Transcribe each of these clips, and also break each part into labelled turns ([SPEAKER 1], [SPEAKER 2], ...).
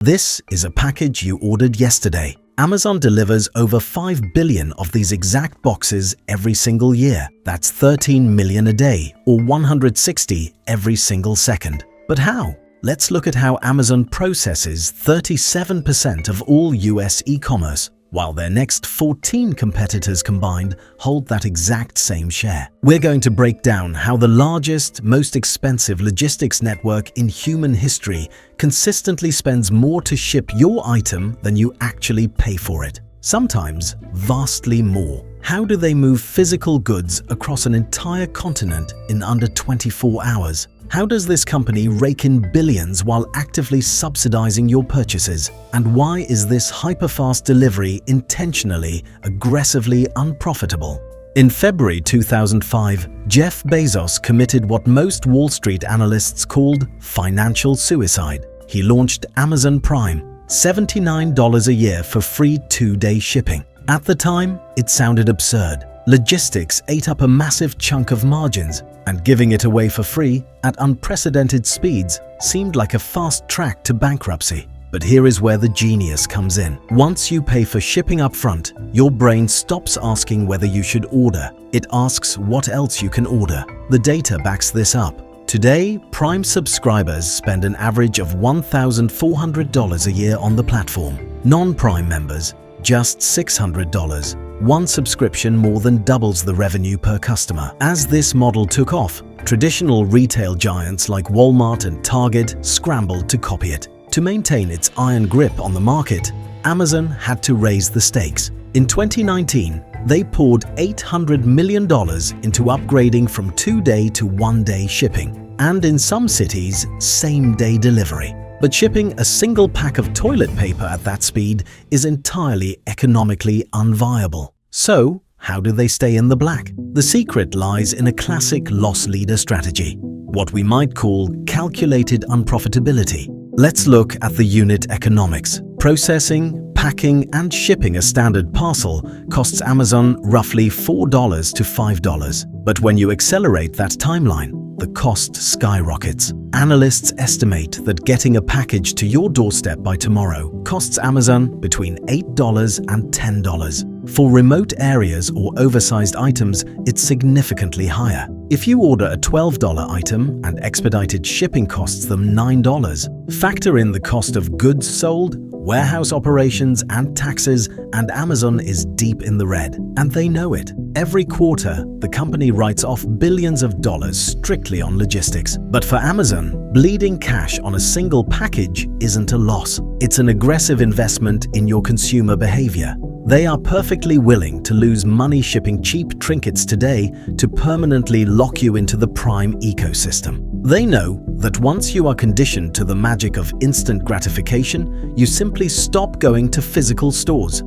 [SPEAKER 1] This is a package you ordered yesterday. Amazon delivers over 5 billion of these exact boxes every single year. That's 13 million a day, or 160 every single second. But how? Let's look at how Amazon processes 37% of all US e-commerce, while their next 14 competitors combined hold that exact same share. We're going to break down how the largest, most expensive logistics network in human history consistently spends more to ship your item than you actually pay for it. Sometimes vastly more. How do they move physical goods across an entire continent in under 24 hours? How does this company rake in billions while actively subsidizing your purchases? And why is this hyperfast delivery intentionally, aggressively unprofitable? In February 2005, Jeff Bezos committed what most Wall Street analysts called financial suicide. He launched Amazon Prime, $79 a year for free 2-day shipping. At the time, it sounded absurd. Logistics ate up a massive chunk of margins, and giving it away for free at unprecedented speeds seemed like a fast track to bankruptcy. But here is where the genius comes in. Once you pay for shipping up front, your brain stops asking whether you should order. It asks what else you can order. The data backs this up. Today, Prime subscribers spend an average of $1,400 a year on the platform. Non-Prime members, just $600. One subscription more than doubles the revenue per customer. As this model took off, traditional retail giants like Walmart and Target scrambled to copy it. To maintain its iron grip on the market, Amazon had to raise the stakes. In 2019, they poured $800 million into upgrading from 2-day to 1-day shipping, and in some cities, same-day delivery. But shipping a single pack of toilet paper at that speed is entirely economically unviable. So, how do they stay in the black? The secret lies in a classic loss leader strategy, what we might call calculated unprofitability. Let's look at the unit economics. Processing, packing, and shipping a standard parcel costs Amazon roughly $4 to $5. But when you accelerate that timeline, the cost skyrockets. Analysts estimate that getting a package to your doorstep by tomorrow costs Amazon between $8 and $10. For remote areas or oversized items, it's significantly higher. If you order a $12 item and expedited shipping costs them $9, factor in the cost of goods sold, warehouse operations, and taxes, and Amazon is deep in the red. And they know it. Every quarter, the company writes off billions of dollars strictly on logistics. But for Amazon, bleeding cash on a single package isn't a loss. It's an aggressive investment in your consumer behavior. They are perfectly willing to lose money shipping cheap trinkets today to permanently lock you into the Prime ecosystem. They know that once you are conditioned to the magic of instant gratification, you simply stop going to physical stores.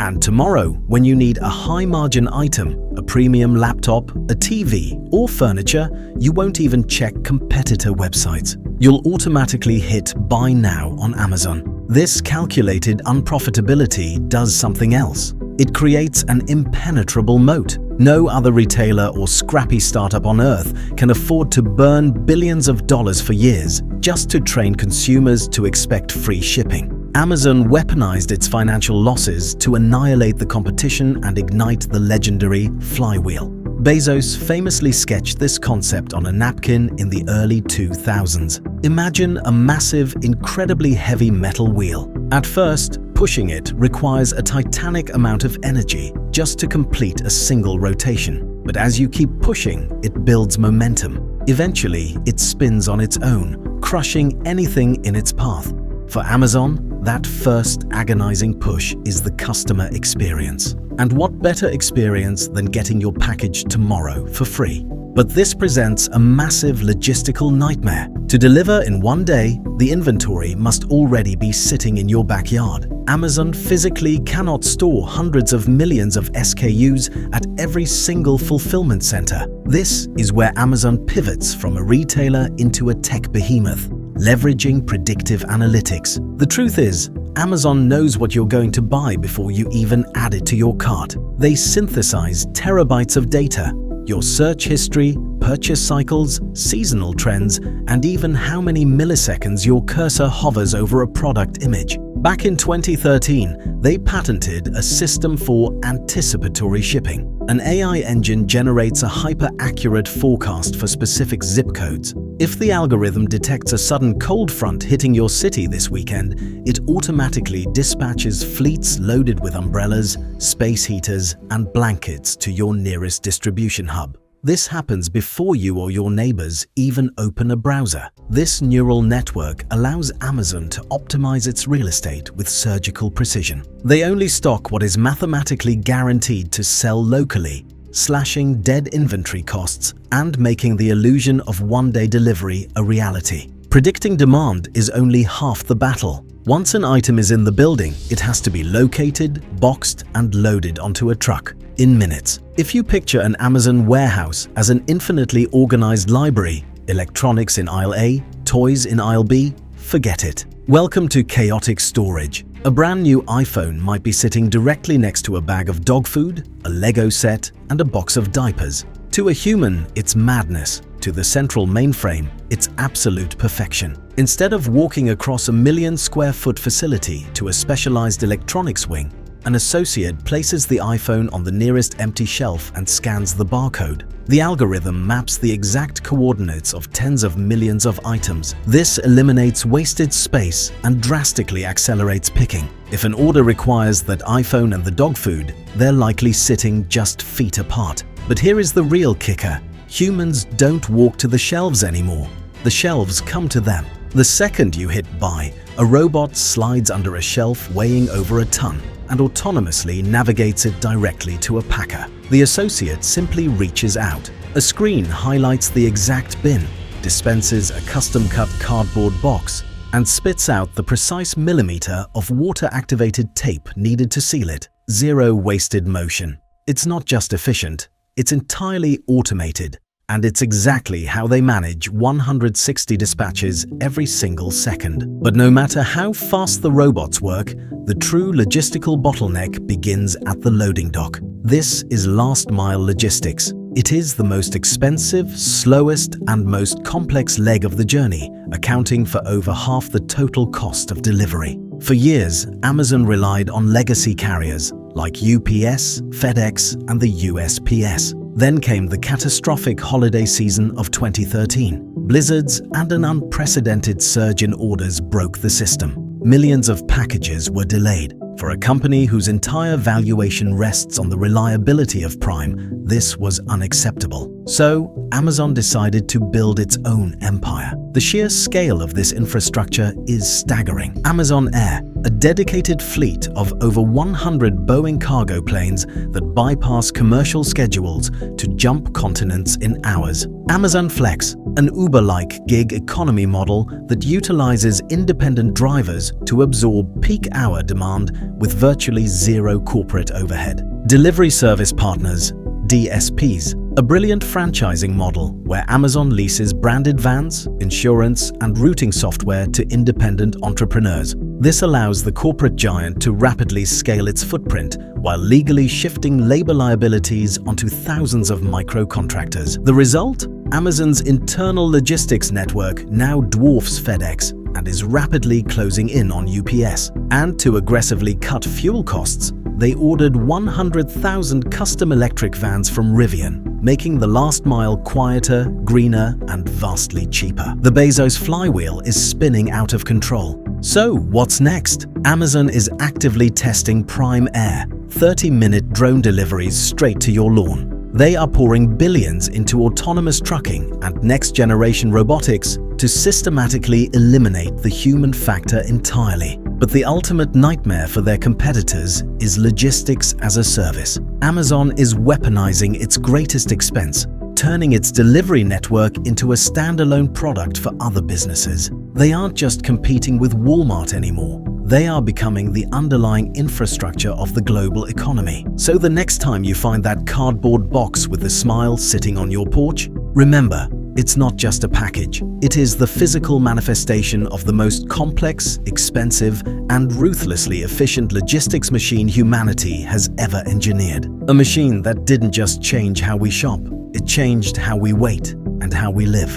[SPEAKER 1] And tomorrow, when you need a high-margin item, a premium laptop, a TV, or furniture, you won't even check competitor websites. You'll automatically hit Buy Now on Amazon. This calculated unprofitability does something else. It creates an impenetrable moat. No other retailer or scrappy startup on earth can afford to burn billions of dollars for years just to train consumers to expect free shipping. Amazon weaponized its financial losses to annihilate the competition and ignite the legendary flywheel. Bezos famously sketched this concept on a napkin in the early 2000s. Imagine a massive, incredibly heavy metal wheel. At first, pushing it requires a titanic amount of energy just to complete a single rotation. But as you keep pushing, it builds momentum. Eventually, it spins on its own, crushing anything in its path. For Amazon, that first agonizing push is the customer experience. And what better experience than getting your package tomorrow for free? But this presents a massive logistical nightmare. To deliver in 1 day, the inventory must already be sitting in your backyard. Amazon physically cannot store hundreds of millions of SKUs at every single fulfillment center. This is where Amazon pivots from a retailer into a tech behemoth, leveraging predictive analytics. The truth is, Amazon knows what you're going to buy before you even add it to your cart. They synthesize terabytes of data, your search history, purchase cycles, seasonal trends, and even how many milliseconds your cursor hovers over a product image. Back in 2013, they patented a system for anticipatory shipping. An AI engine generates a hyper-accurate forecast for specific zip codes. If the algorithm detects a sudden cold front hitting your city this weekend, it automatically dispatches fleets loaded with umbrellas, space heaters, and blankets to your nearest distribution hub. This happens before you or your neighbors even open a browser. This neural network allows Amazon to optimize its real estate with surgical precision. They only stock what is mathematically guaranteed to sell locally, slashing dead inventory costs and making the illusion of one-day delivery a reality. Predicting demand is only half the battle. Once an item is in the building, it has to be located, boxed, and loaded onto a truck in minutes. If you picture an Amazon warehouse as an infinitely organized library, electronics in aisle A, toys in aisle B, forget it. Welcome to chaotic storage. A brand new iPhone might be sitting directly next to a bag of dog food, a Lego set, and a box of diapers. To a human, it's madness. To the central mainframe, it's absolute perfection. Instead of walking across a 1 million square foot facility to a specialized electronics wing, an associate places the iPhone on the nearest empty shelf and scans the barcode. The algorithm maps the exact coordinates of tens of millions of items. This eliminates wasted space and drastically accelerates picking. If an order requires that iPhone and the dog food, they're likely sitting just feet apart. But here is the real kicker. Humans don't walk to the shelves anymore. The shelves come to them. The second you hit buy, a robot slides under a shelf weighing over a ton and autonomously navigates it directly to a packer. The associate simply reaches out. A screen highlights the exact bin, dispenses a custom-cut cardboard box, and spits out the precise millimeter of water-activated tape needed to seal it. Zero wasted motion. It's not just efficient, it's entirely automated. And it's exactly how they manage 160 dispatches every single second. But no matter how fast the robots work, the true logistical bottleneck begins at the loading dock. This is last-mile logistics. It is the most expensive, slowest, and most complex leg of the journey, accounting for over half the total cost of delivery. For years, Amazon relied on legacy carriers like UPS, FedEx, and the USPS. Then came the catastrophic holiday season of 2013. Blizzards and an unprecedented surge in orders broke the system. Millions of packages were delayed. For a company whose entire valuation rests on the reliability of Prime, this was unacceptable. So, Amazon decided to build its own empire. The sheer scale of this infrastructure is staggering. Amazon Air, a dedicated fleet of over 100 Boeing cargo planes that bypass commercial schedules to jump continents in hours. Amazon Flex, an Uber-like gig economy model that utilizes independent drivers to absorb peak-hour demand with virtually zero corporate overhead. Delivery Service Partners, DSPs, a brilliant franchising model where Amazon leases branded vans, insurance, and routing software to independent entrepreneurs. This allows the corporate giant to rapidly scale its footprint while legally shifting labor liabilities onto thousands of micro-contractors. The result? Amazon's internal logistics network now dwarfs FedEx and is rapidly closing in on UPS. And to aggressively cut fuel costs, they ordered 100,000 custom electric vans from Rivian, making the last mile quieter, greener, and vastly cheaper. The Bezos flywheel is spinning out of control. So, what's next? Amazon is actively testing Prime Air, 30-minute drone deliveries straight to your lawn. They are pouring billions into autonomous trucking and next-generation robotics to systematically eliminate the human factor entirely. But the ultimate nightmare for their competitors is logistics as a service. Amazon is weaponizing its greatest expense, turning its delivery network into a standalone product for other businesses. They aren't just competing with Walmart anymore. They are becoming the underlying infrastructure of the global economy. So the next time you find that cardboard box with a smile sitting on your porch, remember, it's not just a package. It is the physical manifestation of the most complex, expensive, and ruthlessly efficient logistics machine humanity has ever engineered. A machine that didn't just change how we shop, It changed how we wait and how we live.